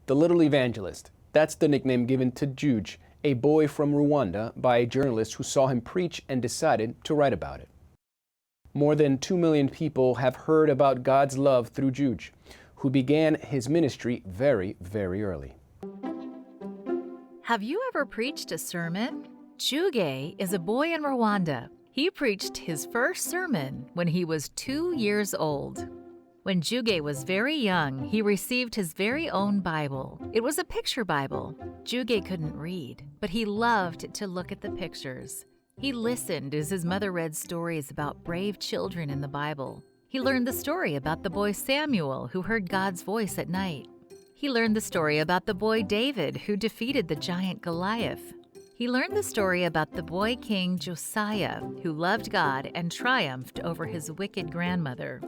The Little Evangelist. That's the nickname given to Juge, a boy from Rwanda, by a journalist who saw him preach and decided to write about it. More than 2 million people have heard about God's love through Juge, who began his ministry very, very early. Have you ever preached a sermon? Juge is a boy in Rwanda. He preached his first sermon when he was 2 years old. When Juge was very young, he received his very own Bible. It was a picture Bible. Juge couldn't read, but he loved to look at the pictures. He listened as his mother read stories about brave children in the Bible. He learned the story about the boy Samuel who heard God's voice at night. He learned the story about the boy David who defeated the giant Goliath. He learned the story about the boy King Josiah who loved God and triumphed over his wicked grandmother.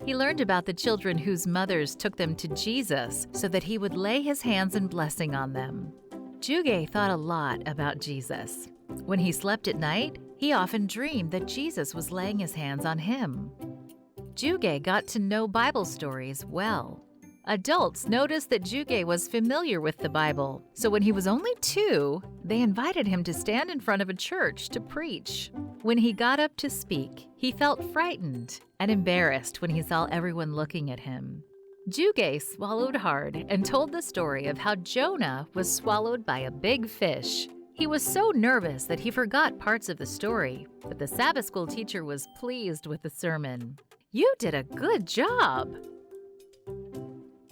He learned about the children whose mothers took them to Jesus so that he would lay his hands in blessing on them. Juge thought a lot about Jesus. When he slept at night, he often dreamed that Jesus was laying his hands on him. Juge got to know Bible stories well. Adults noticed that Juge was familiar with the Bible, so when he was only 2, they invited him to stand in front of a church to preach. When he got up to speak, he felt frightened and embarrassed when he saw everyone looking at him. Juge swallowed hard and told the story of how Jonah was swallowed by a big fish. He was so nervous that he forgot parts of the story, but the Sabbath school teacher was pleased with the sermon. "You did a good job."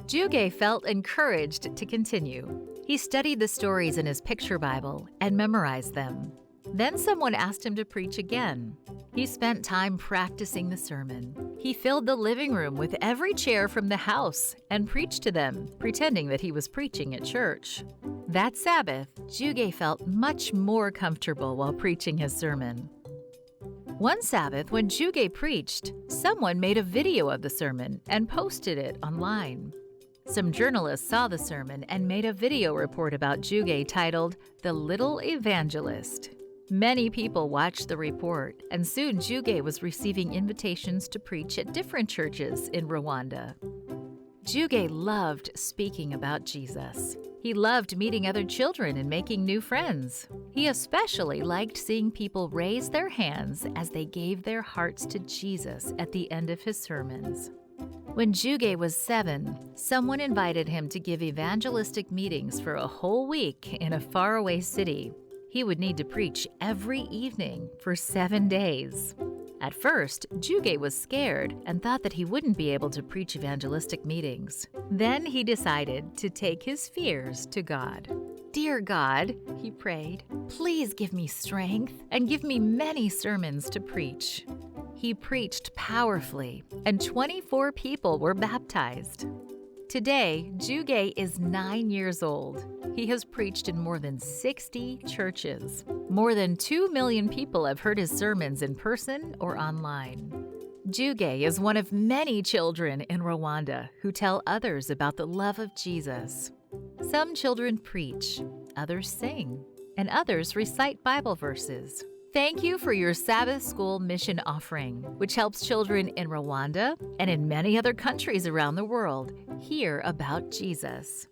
Juge felt encouraged to continue. He studied the stories in his picture Bible and memorized them. Then someone asked him to preach again. He spent time practicing the sermon. He filled the living room with every chair from the house and preached to them, pretending that he was preaching at church. That Sabbath, Juge felt much more comfortable while preaching his sermon. One Sabbath, when Juge preached, someone made a video of the sermon and posted it online. Some journalists saw the sermon and made a video report about Juge titled "The Little Evangelist." Many people watched the report, and soon Juge was receiving invitations to preach at different churches in Rwanda. Juge loved speaking about Jesus. He loved meeting other children and making new friends. He especially liked seeing people raise their hands as they gave their hearts to Jesus at the end of his sermons. When Juge was 7, someone invited him to give evangelistic meetings for a whole week in a faraway city. He would need to preach every evening for 7 days. At first, Juge was scared and thought that he wouldn't be able to preach evangelistic meetings. Then he decided to take his fears to God. "Dear God," he prayed, "please give me strength and give me many sermons to preach." He preached powerfully, and 24 people were baptized. Today, Juge is 9 years old. He has preached in more than 60 churches. More than 2 million people have heard his sermons in person or online. Juge is one of many children in Rwanda who tell others about the love of Jesus. Some children preach, others sing, and others recite Bible verses. Thank you for your Sabbath School mission offering, which helps children in Rwanda and in many other countries around the world hear about Jesus.